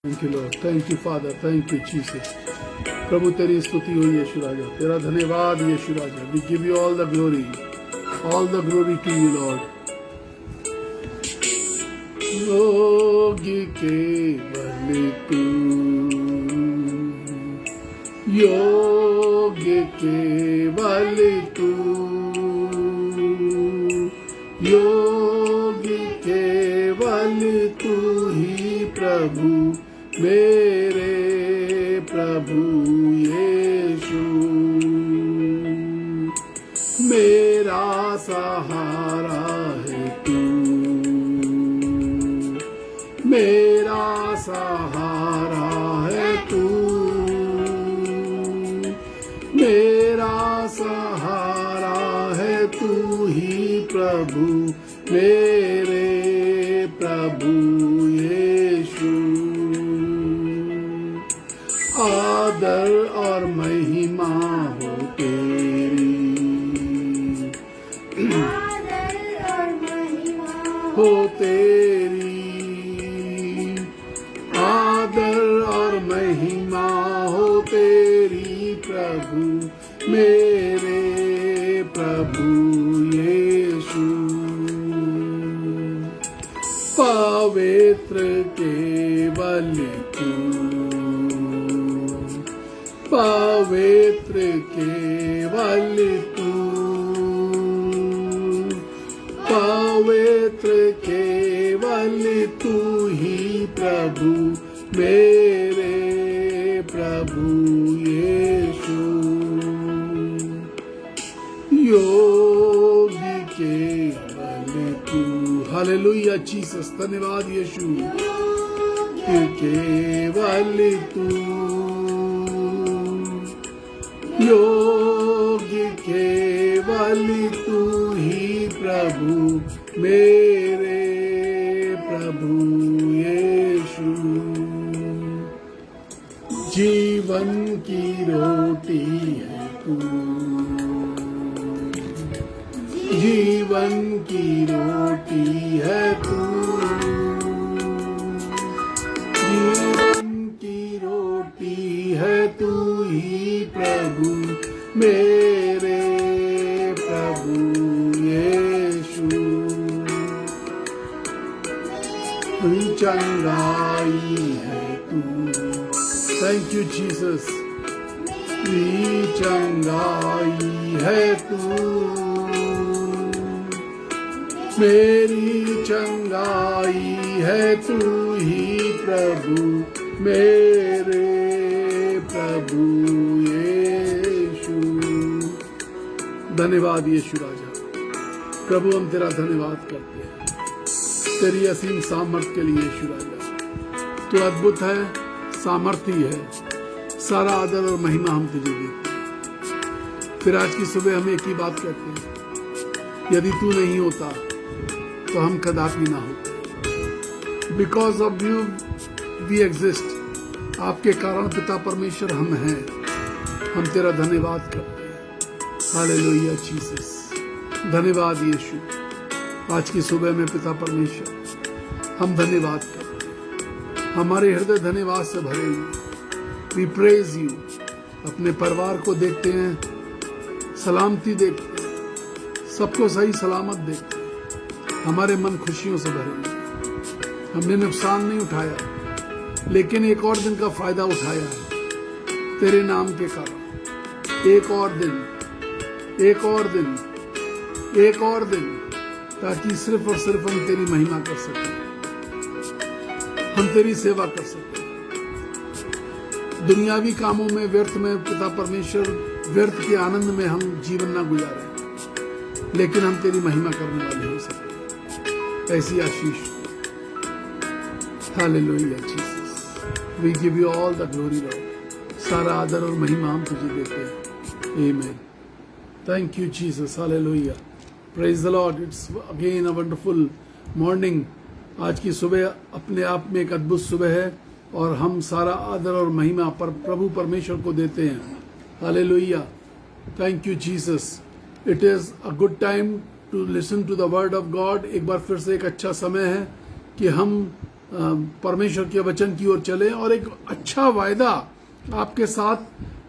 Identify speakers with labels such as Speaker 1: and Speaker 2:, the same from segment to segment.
Speaker 1: Thank you lord, thank you father, thank you Jesus. प्रभु तेरी स्तुति हो यीशु राजा, तेरा धन्यवाद यीशु राजा। We give you all the glory to you lord. योगी केवल तू, योगी केवल तू, योगी केवल तू ही प्रभु, मेरे प्रभु यीशु। मेरा सहारा है तू, मेरा सहारा है तू, मेरा सहारा है तू ही प्रभु, मेरे प्रभु यीशु। आदर और महिमा हो तेरी, आदर और महिमा हो तेरी, आदर और महिमा हो तेरी प्रभु, मेरे प्रभु यीशु। पवित्र केवल तू, पवित्र केवल तू, पवित्र केवल तू ही प्रभु, मेरे प्रभु यीशु। योगी केवल तू, हालेलुया जीसस, धन्यवाद यीशु। केवल तू, योगी केवल तू ही प्रभु, मेरे प्रभु यीशु। जीवन की रोटी है तू, जीवन की रोटी है तू, जीवन की रोटी है तू ही प्रभु, मेरे प्रभु यीशु। चंगाई है तू, थैंक यू जीसस। चंगाई है तू, मेरी चंगाई है तू ही प्रभु, मेरे प्रभु यीशु। धन्यवाद यीशु राजा। प्रभु हम तेरा धन्यवाद करते हैं तेरी असीम सामर्थ के लिए यीशु राजा। तू अद्भुत है, सामर्थी है, सारा आदर और महिमा हम तुझे देते हैं। फिर आज की सुबह हम एक ही बात कहते हैं, यदि तू नहीं होता तो हम कदापि ना होते। Because of you we exist, आपके कारण पिता परमेश्वर हम हैं। हम तेरा धन्यवाद करते हैं। हालेलुया जीसस, धन्यवाद यीशु। आज की सुबह में पिता परमेश्वर हम धन्यवाद करते हैं, हमारे हृदय धन्यवाद से भरे हुए। We praise you. अपने परिवार को देखते हैं, सलामती देखते हैं, सबको सही सलामत देखते हैं, हमारे मन खुशियों से भरे हुए। हमने नुकसान नहीं उठाया, लेकिन एक और दिन का फायदा उठाया है तेरे नाम के कारण। एक और दिन, एक और दिन, एक और दिन, ताकि सिर्फ और सिर्फ हम तेरी महिमा कर सकें, हम तेरी सेवा कर सकें। दुनियावी कामों में, व्यर्थ में पिता परमेश्वर, व्यर्थ के आनंद में हम जीवन ना गुजारें, लेकिन हम तेरी महिमा करने वाले हो सके। ऐसी आशीष। Hallelujah Jesus, we give you all the glory lord. सारा आदर और महिमा हम तुझे देते हैं। आमीन। Thank you Jesus. Hallelujah, praise the lord. It's again a wonderful morning. आज की सुबह अपने आप में एक अद्भुत सुबह है और हम सारा आदर और महिमा पर प्रभु परमेश्वर को देते हैं। Hallelujah, thank you Jesus. It is a good time to listen to the word of God. एक बार फिर से एक अच्छा समय है कि हम परमेश्वर के वचन की ओर चले। और एक अच्छा वायदा आपके साथ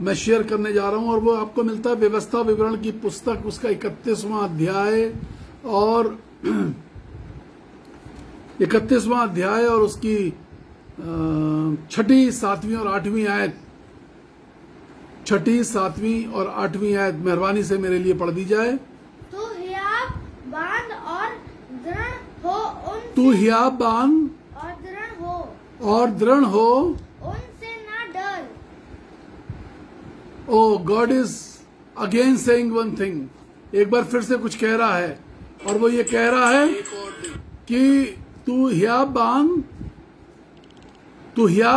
Speaker 1: मैं शेयर करने जा रहा हूं, और वो आपको मिलता है व्यवस्था विवरण की पुस्तक, उसका 31वां अध्याय और 31वां अध्याय और उसकी 6ठी, 7वीं और 8वीं आयत, 6ठी, 7वीं और 8वीं आयत मेहरबानी से मेरे लिए पढ़ दी जाए।
Speaker 2: तू हियाव बांध और दृढ़ हो उनसे,
Speaker 1: तू हियाव बांध
Speaker 2: और दृढ़ हो,
Speaker 1: और दृढ़ हो,
Speaker 2: उनसे ना डर।
Speaker 1: Oh God is again saying one thing, एक बार फिर से कुछ कह रहा है, और वो ये कह रहा है कि तू हियाव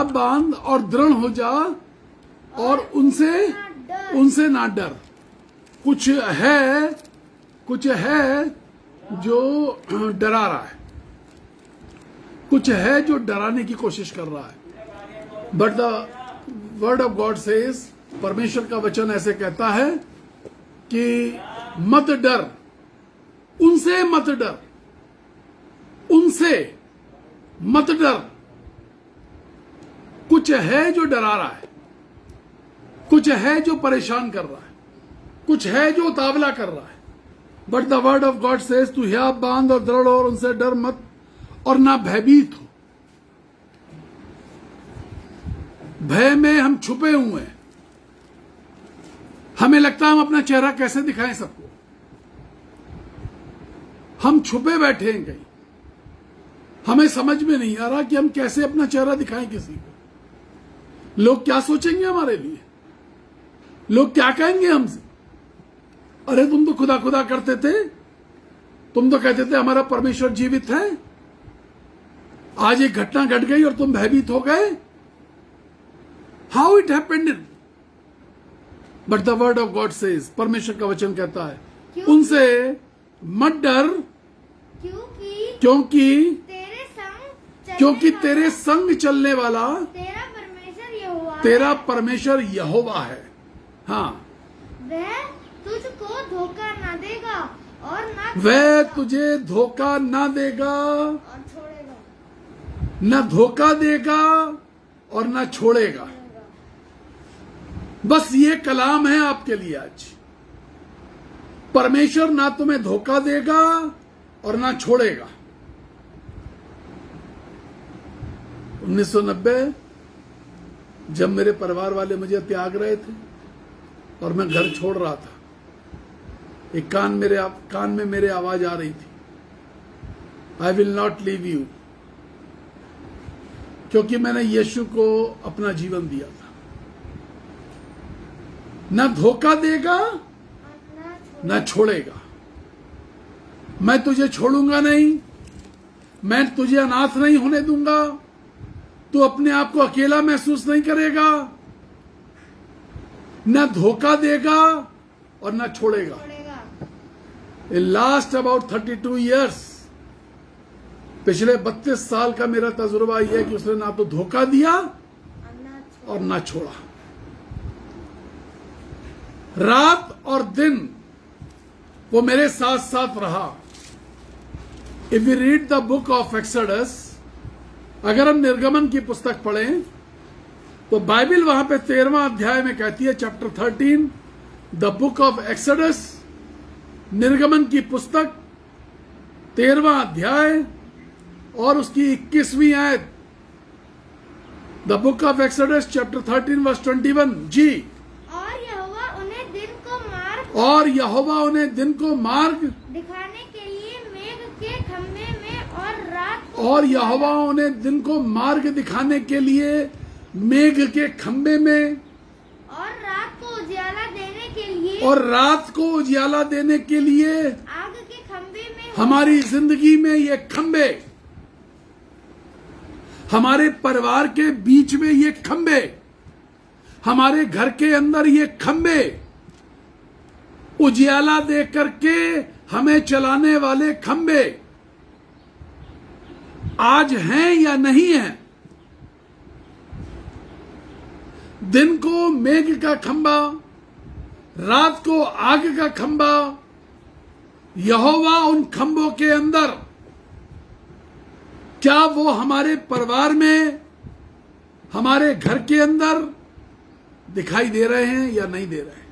Speaker 1: बांध और दृढ़ हो जा और उनसे ना डर। कुछ है जो डरा रहा है, कुछ है जो डराने की कोशिश कर रहा है। But the word of God says, परमेश्वर का वचन ऐसे कहता है कि मत डर, उनसे मत डर, उनसे मत डर। कुछ है जो डरा रहा है, कुछ है जो परेशान कर रहा है, कुछ है जो उतावला कर रहा है। But the word of God says, तू हियाव बांध और दृढ़ हो और उनसे डर मत और ना भयभीत हो। भय में हम छुपे हुए हैं, हमें लगता है हम अपना चेहरा कैसे दिखाएं सबको, हम छुपे बैठे हैं कहीं, हमें समझ में नहीं आ रहा कि हम कैसे अपना चेहरा दिखाएं किसी को। लोग क्या सोचेंगे हमारे लिए, लोग क्या कहेंगे हमसे। अरे तुम तो खुदा खुदा करते थे, तुम तो कहते थे हमारा परमेश्वर जीवित है, आज एक घटना घट गई और तुम भयभीत हो गए। How it happened? But the word of God says, परमेश्वर का वचन कहता है उनसे मत डर, क्योंकि तेरे संग चलने वाला तेरा परमेश्वर यहोवा है। हाँ,
Speaker 2: वह तुझको धोखा ना देगा और ना
Speaker 1: वह तुझे धोखा ना देगा
Speaker 2: और छोड़ेगा,
Speaker 1: न धोखा देगा और न छोड़ेगा। बस ये कलाम है आपके लिए आज। परमेश्वर ना तुम्हें धोखा देगा और ना छोड़ेगा। 1990 जब मेरे परिवार वाले मुझे त्याग रहे थे और मैं घर छोड़ रहा था, एक कान में मेरे आवाज आ रही थी, I will not leave you, क्योंकि मैंने यीशु को अपना जीवन दिया था। न धोखा देगा न छोड़ेगा। मैं तुझे छोड़ूंगा नहीं, मैं तुझे अनाथ नहीं होने दूंगा, तू अपने आप को अकेला महसूस नहीं करेगा। न धोखा देगा और न छोड़ेगा। लास्ट अबाउट 32 ईयर्स, पिछले 32 साल का मेरा तजुर्बा यह है कि उसने ना तो धोखा दिया और ना छोड़ा। रात और दिन वो मेरे साथ साथ रहा। If you read the book of exodus, अगर हम निर्गमन की पुस्तक पढ़ें तो बाइबल वहां पे 13वां अध्याय में कहती है, chapter 13, the book of Exodus, निर्गमन की पुस्तक 13वां अध्याय और उसकी 21वीं आयत। The book of Exodus chapter 13 verse 21 जी।
Speaker 2: और यहोवा उन्हें दिन को मार्ग दिखाने के लिए मेघ के खंभे में और
Speaker 1: यहोवा उन्हें दिन को मार्ग दिखाने के लिए मेघ के खंभे में
Speaker 2: और रात को उजियाला देने के लिए आग के खंभे में।
Speaker 1: हमारी जिंदगी में ये खंभे, हमारे परिवार के बीच में ये खंभे, हमारे घर के अंदर ये खंभे, उजियाला दे करके हमें चलाने वाले खंभे आज हैं या नहीं हैं। दिन को मेघ का खंभा, रात को आग का खंभा, यहोवा उन खंभों के अंदर क्या वो हमारे परिवार में, हमारे घर के अंदर दिखाई दे रहे हैं या नहीं दे रहे हैं?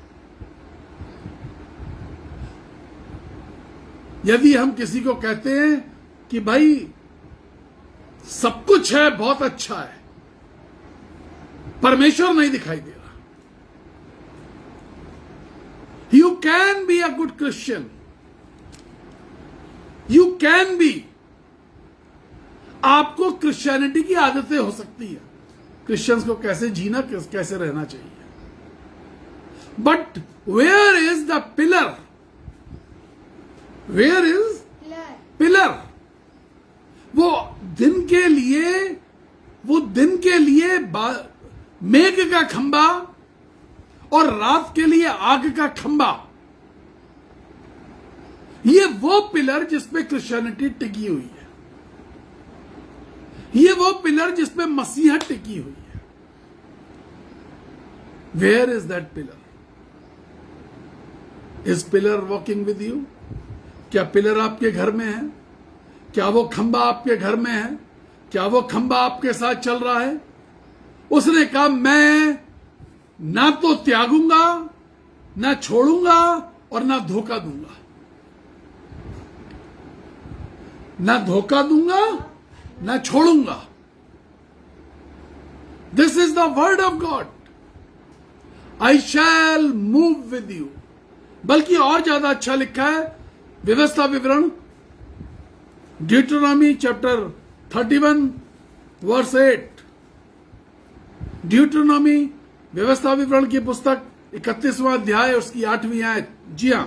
Speaker 1: यदि हम किसी को कहते हैं कि भाई सब कुछ है, बहुत अच्छा है, परमेश्वर नहीं दिखाई दे रहा, you can be a good Christian, you can be, आपको क्रिश्चियनिटी की आदतें हो सकती है, क्रिश्चियंस को कैसे जीना, कैसे रहना चाहिए, but where is the pillar, where is pillar? वो दिन के लिए मेघ का खंबा और रात के लिए आग का खंबा, ये वो पिलर जिसपे क्रिश्चियनिटी टिकी हुई है, ये वो पिलर जिसपे मसीहत टिकी हुई है। Where is that pillar? Is pillar walking with you? क्या पिलर आपके घर में है? क्या वो खंबा आपके घर में है? क्या वो खंबा आपके साथ चल रहा है? उसने कहा मैं ना तो त्यागूंगा, ना छोड़ूंगा और ना धोखा दूंगा, ना धोखा दूंगा, ना छोड़ूंगा। This is the word of God, I shall move with you. बल्कि और ज्यादा अच्छा लिखा है व्यवस्था विवरण, ड्यूटोनॉमी चैप्टर 31 वर्स 8। ड्यूटोनॉमी व्यवस्था विवरण की पुस्तक 31वां अध्याय उसकी 8वीं आयत। जी हाँ।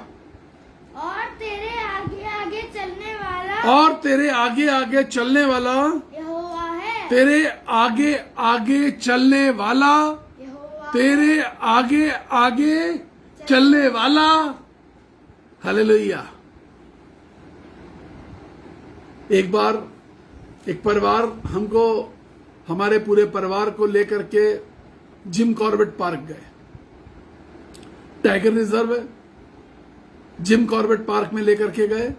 Speaker 2: और तेरे आगे आगे चलने वाला,
Speaker 1: और तेरे आगे आगे चलने वाला
Speaker 2: यहोवा है,
Speaker 1: तेरे आगे आगे चलने वाला,
Speaker 2: यहोवा
Speaker 1: तेरे आगे आगे चलने वाला। हालेलुया। एक बार एक परिवार हमको, हमारे पूरे परिवार को लेकर के जिम कॉर्बेट पार्क गए। टाइगर रिजर्व है, जिम कॉर्बेट पार्क में लेकर के गए।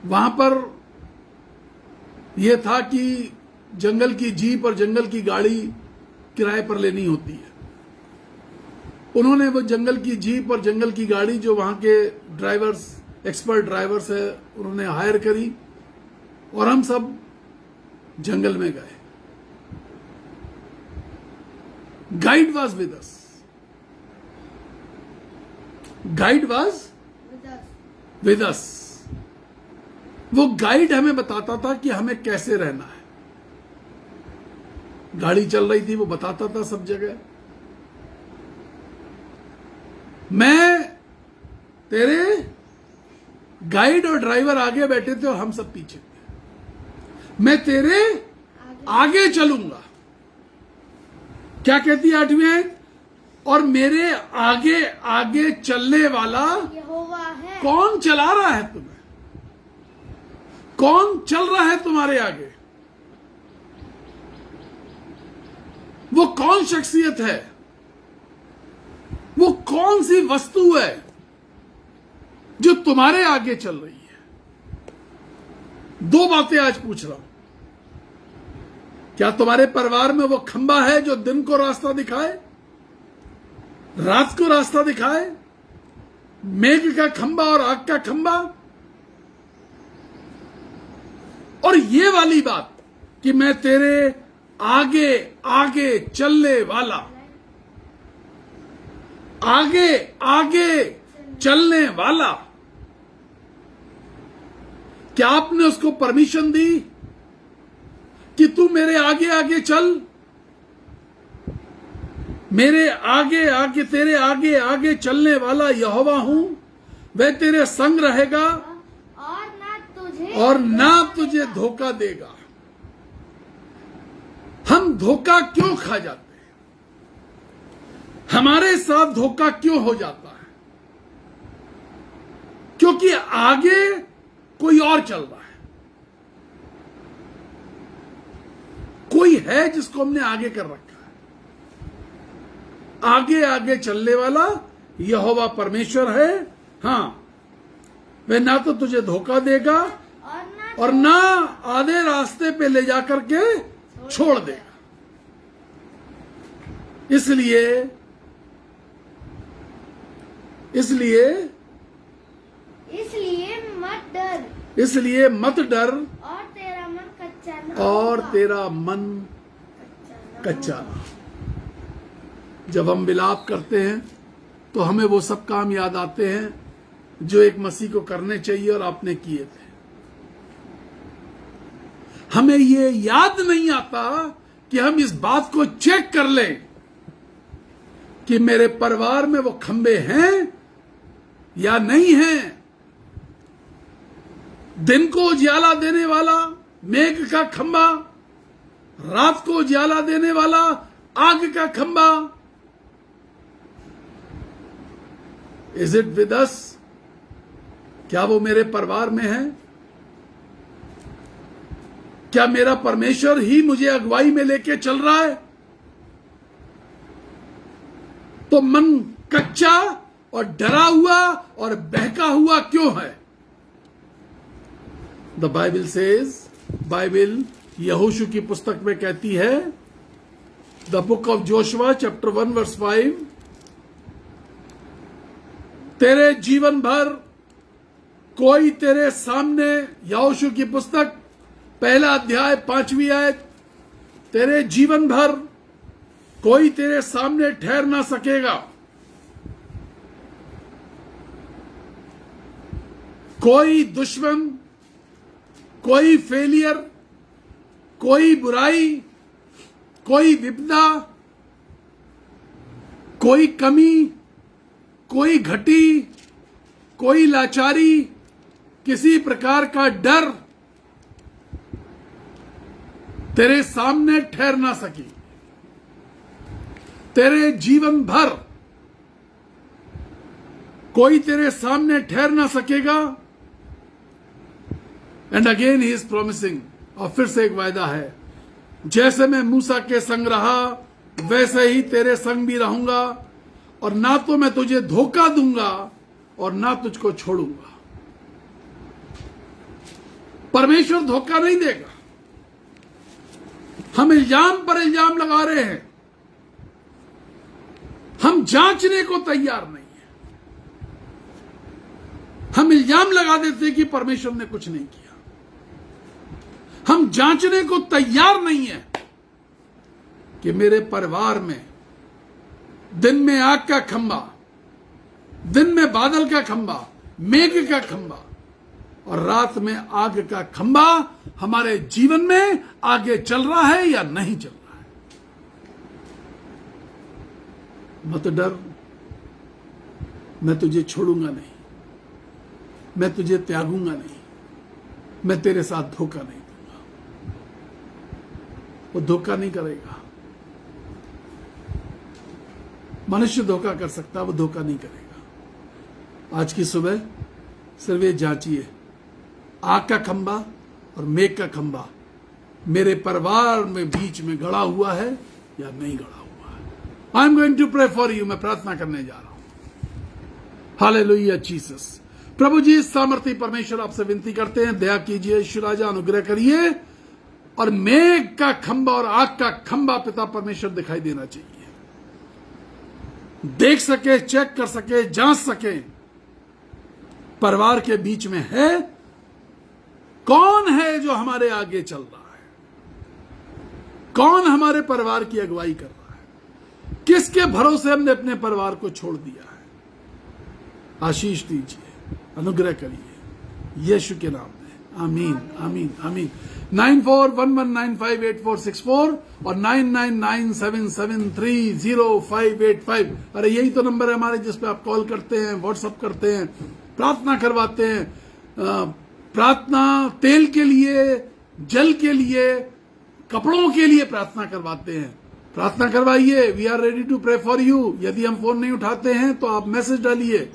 Speaker 1: वहां पर यह था कि जंगल की जीप और जंगल की गाड़ी किराए पर लेनी होती है। उन्होंने वो जंगल की जीप और जंगल की गाड़ी, जो वहां के ड्राइवर्स, एक्सपर्ट ड्राइवर्स है, उन्होंने हायर करी और हम सब जंगल में गए। Guide was with us, guide was with us. वो गाइड हमें बताता था कि हमें कैसे रहना है। गाड़ी चल रही थी, वो बताता था सब जगह। मैं, तेरे गाइड और ड्राइवर आगे बैठे थे और हम सब पीछे थे। मैं तेरे आगे चलूंगा। क्या कहती है 8वीं आयत? और मेरे आगे आगे चलने वाला
Speaker 2: यहोवा है।
Speaker 1: कौन चला रहा है तुम्हें? कौन चल रहा है तुम्हारे आगे? वो कौन शख्सियत है? वो कौन सी वस्तु है जो तुम्हारे आगे चल रही है? 2 बातें आज पूछ रहा हूं। क्या तुम्हारे परिवार में वो खंबा है जो दिन को रास्ता दिखाए, रात को रास्ता दिखाए? मेघ का खंबा और आग का खंबा। और ये वाली बात कि मैं तेरे आगे आगे चलने वाला, आगे आगे चलने वाला। क्या आपने उसको परमिशन दी कि तू मेरे आगे आगे चल? मेरे आगे आगे, तेरे आगे आगे चलने वाला यहोवा हूं, वह तेरे संग रहेगा और ना तुझे धोखा देगा। हम धोखा क्यों खा जाते हैं? हमारे साथ धोखा क्यों हो जाता है? क्योंकि आगे कोई और चल रहा है, कोई है जिसको हमने आगे कर रखा है। आगे आगे चलने वाला यहोवा परमेश्वर है। हाँ, वह ना तो तुझे धोखा देगा
Speaker 2: और ना
Speaker 1: और ना आधे रास्ते पे ले जाकर के छोड़ देगा। इसलिए
Speaker 2: इसलिए मत डर
Speaker 1: और तेरा मन कच्चा ना। जब हम विलाप करते हैं तो हमें वो सब काम याद आते हैं जो एक मसीह को करने चाहिए और आपने किए थे। हमें ये याद नहीं आता कि हम इस बात को चेक कर लें कि मेरे परिवार में वो खंबे हैं या नहीं हैं। दिन को उजियाला देने वाला मेघ का खंबा, रात को उजियाला देने वाला आग का खंबा, इज इट विद अस? क्या वो मेरे परिवार में है? क्या मेरा परमेश्वर ही मुझे अगुवाई में लेके चल रहा है? तो मन कच्चा और डरा हुआ और बहका हुआ क्यों है? द बाइबल सेज, बाइबल यहोशू की पुस्तक में कहती है, the book of Joshua chapter 1 verse 5, तेरे जीवन भर कोई तेरे सामने, यहोशू की पुस्तक 1 अध्याय 5वीं आयत, तेरे जीवन भर कोई तेरे सामने ठहर ना सकेगा। कोई दुश्मन, कोई फेलियर, कोई बुराई, कोई विपदा, कोई कमी, कोई घटी, कोई लाचारी, किसी प्रकार का डर तेरे सामने ठहर ना सकी। तेरे जीवन भर कोई तेरे सामने ठहर ना सकेगा। And again he is promising, और फिर से एक वायदा है, जैसे मैं मूसा के संग रहा वैसे ही तेरे संग भी रहूंगा, और ना तो मैं तुझे धोखा दूंगा और ना तुझको छोड़ूंगा। परमेश्वर धोखा नहीं देगा। हम इल्जाम पर इल्जाम लगा रहे हैं, हम जांचने को तैयार नहीं है। हम इल्जाम लगा देते हैं कि परमेश्वर ने कुछ नहीं किया। हम जांचने को तैयार नहीं है कि मेरे परिवार में दिन में आग का खंबा, दिन में बादल का खंबा, मेघ का खंबा और रात में आग का खंबा हमारे जीवन में आगे चल रहा है या नहीं चल रहा है। मत डर, मैं तुझे छोड़ूंगा नहीं, मैं तुझे त्यागूंगा नहीं, मैं तेरे साथ धोखा नहीं दूंगा। वो धोखा नहीं करेगा। मनुष्य धोखा कर सकता है, वो धोखा नहीं करेगा। आज की सुबह सिर्फ ये जांचिए, आग का खंबा और मेघ का खंबा मेरे परिवार में बीच में गड़ा हुआ है या नहीं गड़ा हुआ है। I am going to pray for you. मैं प्रार्थना करने जा रहा हूं। Hallelujah Jesus. प्रभु जी, इस सामर्थी परमेश्वर आपसे विनती करते हैं, दया कीजिए, ईश्वर राजा अनुग्रह करिए, और मेघ का खंबा और आग का खंबा पिता परमेश्वर दिखाई देना चाहिए। देख सके, चेक कर सके, जांच सके परिवार के बीच में है कौन है जो हमारे आगे चल रहा है, कौन हमारे परिवार की अगुवाई कर रहा है, किसके भरोसे हमने अपने परिवार को छोड़ दिया है। आशीष दीजिए, अनुग्रह करिए, यीशु के नाम में, आमीन आमीन आमीन। 9411958464 और 9997730585। अरे यही तो नंबर है हमारे जिस पे आप कॉल करते हैं, व्हाट्सएप करते हैं, प्रार्थना करवाते हैं। प्रार्थना तेल के लिए, जल के लिए, कपड़ों के लिए प्रार्थना करवाते हैं। प्रार्थना करवाइए। We are ready to pray for you. यदि हम फोन नहीं उठाते हैं तो आप मैसेज डालिए,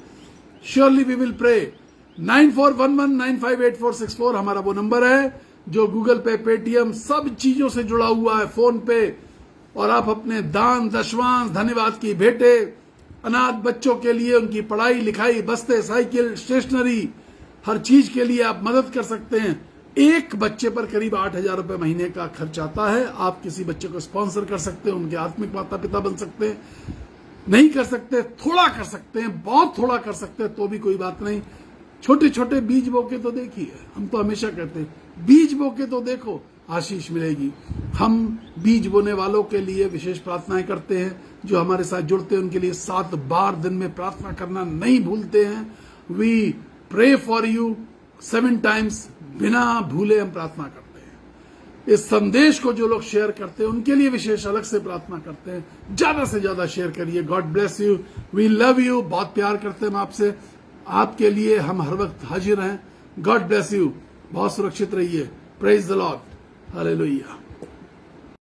Speaker 1: श्योरली वी विल प्रे। 9411958464 हमारा वो नंबर है जो गूगल पे, पेटीएम सब चीजों से जुड़ा हुआ है, फोन पे। और आप अपने दान, दशवांश, धन्यवाद की भेंटे, अनाथ बच्चों के लिए उनकी पढ़ाई लिखाई, बस्ते, साइकिल, स्टेशनरी, हर चीज के लिए आप मदद कर सकते हैं। एक बच्चे पर करीब 8,000 रुपए महीने का खर्च आता है। आप किसी बच्चे को स्पॉन्सर कर सकते हैं, उनके आत्मिक माता पिता बन सकते हैं। नहीं कर सकते, थोड़ा कर सकते हैं, बहुत थोड़ा कर सकते हैं तो भी कोई बात नहीं। छोटे छोटे बीज बो के तो देखिए, हम तो हमेशा कहते हैं बीज बो के तो देखो, आशीष मिलेगी। हम बीज बोने वालों के लिए विशेष प्रार्थनाएं करते हैं, जो हमारे साथ जुड़ते हैं उनके लिए 7 बार दिन में प्रार्थना करना नहीं भूलते हैं। We pray for you 7 times, बिना भूले हम प्रार्थना करते हैं। इस संदेश को जो लोग शेयर करते हैं उनके लिए विशेष अलग से प्रार्थना करते हैं। ज्यादा से ज्यादा शेयर करिए। God bless you, we love you, बहुत प्यार करते हैं हम आपसे। आपके लिए हम हर वक्त हाजिर हैं। गॉड ब्लेस यू, बहुत सुरक्षित रहिए। Praise the Lord, hallelujah.